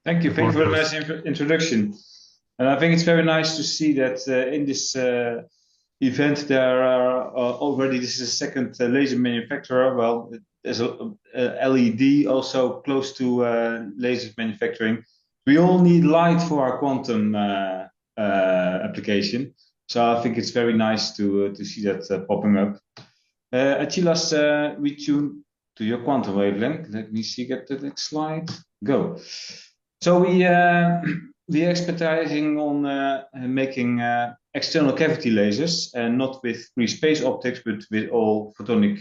Thank you. Thank you for the nice introduction. And I think it's very nice to see that in this event there are already, this is a second laser manufacturer. Well, there's a LED also close to laser manufacturing. We all need light for our quantum application. So I think it's very nice to see that popping up. At Chilas, we tune to your quantum wavelength. Let me see, get the next slide. Go. So we expertising on making external cavity lasers, and not with free space optics, but with all photonic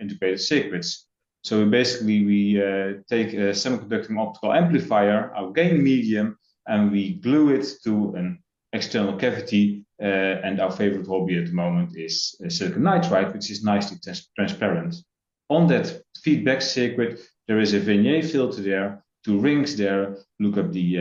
integrated circuits. So basically we take a semiconducting optical amplifier, our gain medium, and we glue it to an external cavity. And our favorite hobby at the moment is silicon nitride, which is nicely transparent. On that feedback circuit, there is a Vignette filter there, 2 rings there. Look up the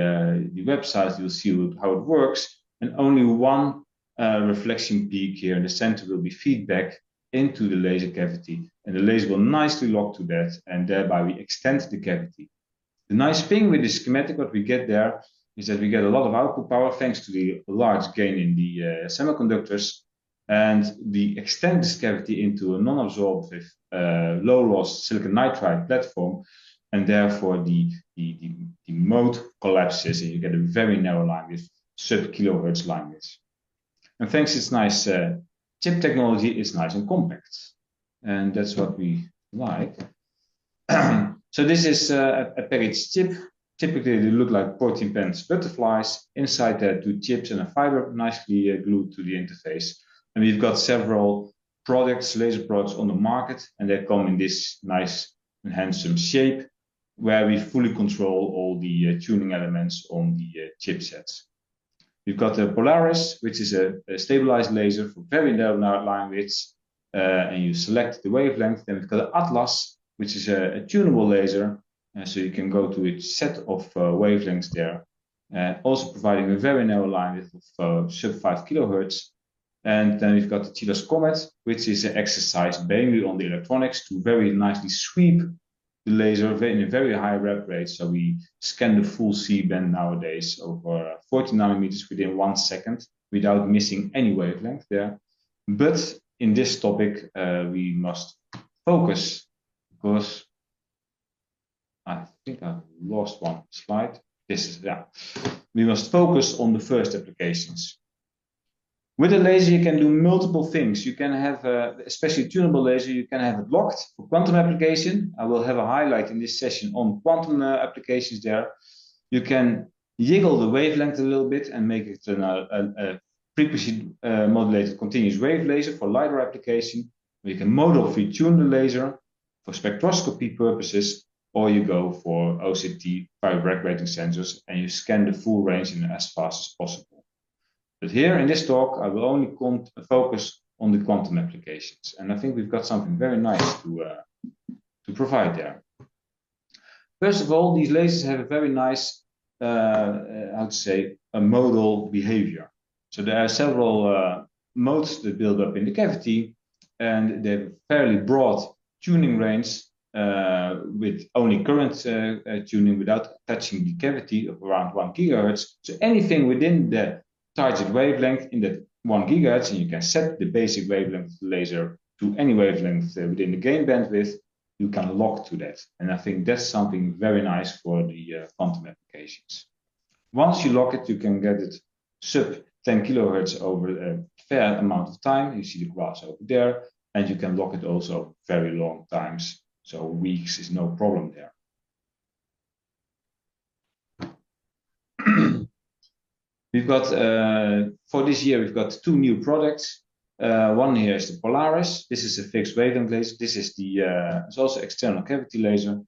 website, you'll see how it works. And only one reflection peak here in the center will be feedback into the laser cavity. And the laser will nicely lock to that, and thereby we extend the cavity. The nice thing with the schematic, what we get there, is that we get a lot of output power thanks to the large gain in the semiconductors. And we extend this cavity into a non-absorptive, low-loss silicon nitride platform. And therefore the mode collapses and you get a very narrow line width, sub-kilohertz line width. And thanks to its nice chip technology, it's nice and compact. And that's what we like. So this is a packaged chip. Typically, they look like protein pens butterflies. Inside there are 2 chips and a fiber nicely glued to the interface. And we've got several products, laser products on the market, and they come in this nice and handsome shape, where we fully control all the tuning elements on the chipsets. We've got the Polaris, which is a stabilized laser for very narrow line widths, and you select the wavelength. Then we've got the Atlas, which is a tunable laser, so you can go to a set of wavelengths there, also providing a very narrow line width of sub 5 kilohertz. And then we've got the Chilas Comet, which is an exercise mainly on the electronics to very nicely sweep the laser in a very high rep rate. So we scan the full C-band nowadays over 40 nanometers within 1 second without missing any wavelength there. But in this topic, we must focus, because I think I've lost one slide. This is, yeah. We must focus on the first applications. With a laser, you can do multiple things. You can have, especially tunable laser, you can have it locked for quantum application. I will have a highlight in this session on quantum applications there. You can jiggle the wavelength a little bit and make it a frequency modulated continuous wave laser for LiDAR application. You can model free tune the laser for spectroscopy purposes, or you go for OCT vibrating sensors and you scan the full range in as fast as possible. But here in this talk, I will only focus on the quantum applications. And I think we've got something very nice to provide there. First of all, these lasers have a very nice, how to say, a modal behavior. So there are several modes that build up in the cavity, and they have a fairly broad tuning range with only current tuning without touching the cavity of around 1 gigahertz. So anything within the target wavelength in that 1 gigahertz, and you can set the basic wavelength of the laser to any wavelength within the gain bandwidth, you can lock to that. And I think that's something very nice for the quantum applications. Once you lock it, you can get it sub 10 kilohertz over a fair amount of time. You see the graphs over there, and you can lock it also very long times. So weeks is no problem there. We've got, for this year, we've got 2 new products. One here is the Polaris. This is a fixed wavelength laser. This is it's also external cavity laser.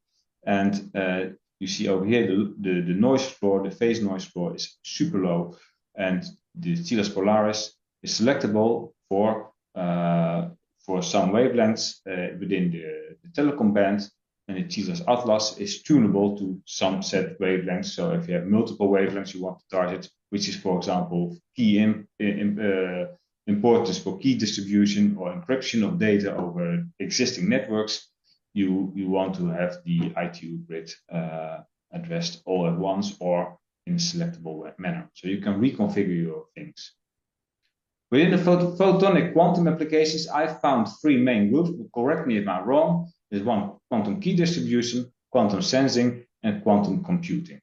And you see over here, the noise floor, the phase noise floor is super low. And the Chilas Polaris is selectable for some wavelengths within the telecom band. And the Chilas Atlas is tunable to some set wavelengths. So if you have multiple wavelengths you want to target, which is, for example, key importance for key distribution or encryption of data over existing networks, you want to have the ITU grid addressed all at once or in a selectable manner. So you can reconfigure your things. Within the photonic quantum applications, I found three main groups. Correct me if I'm wrong. There's one, quantum key distribution, quantum sensing, and quantum computing.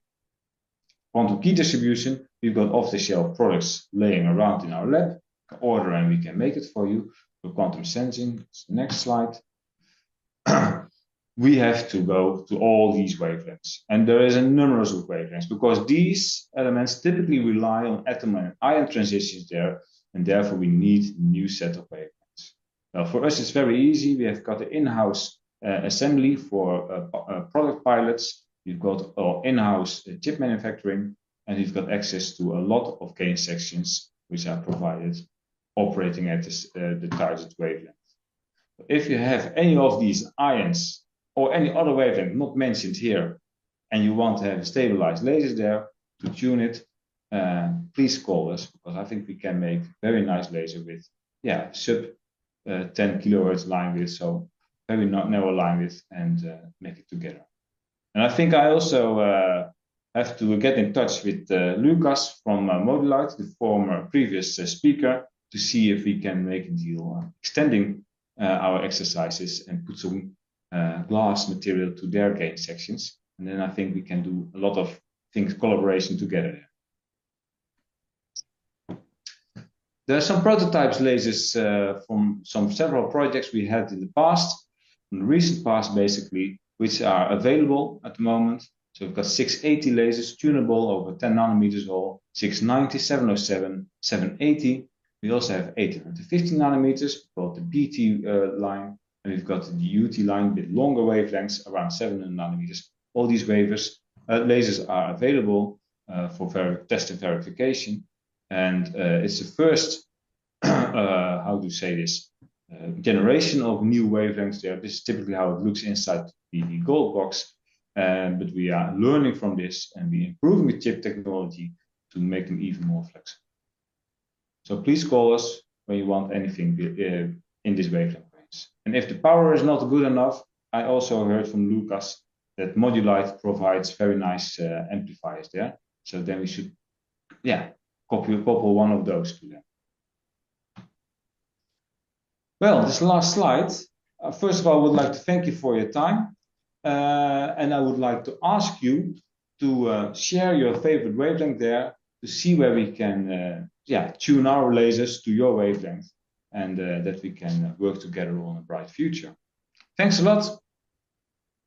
Quantum key distribution, we've got off-the-shelf products laying around in our lab. We can order and we can make it for you. For quantum sensing, next slide. We have to go to all these wavelengths. And there is a numerous of wavelengths because these elements typically rely on atom and ion transitions there, and therefore we need a new set of wavelengths. Well, for us, it's very easy. We have got the in-house assembly for product pilots. We've got our in-house chip manufacturing, and we've got access to a lot of gain sections which are provided operating at the target wavelength. If you have any of these ions or any other wavelength not mentioned here, and you want to have a stabilized laser there to tune it, please call us, because I think we can make a very nice laser with, sub 10 kilohertz line width, so very narrow line width, and make it together. And I think I also have to get in touch with Lucas from Modulite, the former previous speaker, to see if we can make a deal extending our exercises and put some glass material to their gain sections. And then I think we can do a lot of things, collaboration together there. There are some prototypes lasers from several projects we had in the past, in the recent past basically, which are available at the moment. So we've got 680 lasers, tunable over 10 nanometers all, 690, 707, 780. We also have 850 nanometers, called the BT line, and we've got the UT line, a bit longer wavelengths, around 700 nanometers. All these lasers are available for test and verification. And it's the first, how to say this, generation of new wavelengths there. This is typically how it looks inside the gold box. But we are learning from this, and we're improving the chip technology to make them even more flexible. So please call us when you want anything in this wavelength range. And if the power is not good enough, I also heard from Lucas that Modulite provides very nice amplifiers there. So then we should, couple one of those to them. Well, this last slide. First of all, I would like to thank you for your time. And I would like to ask you to share your favorite wavelength there to see where we can tune our lasers to your wavelength, and that we can work together on a bright future. Thanks a lot.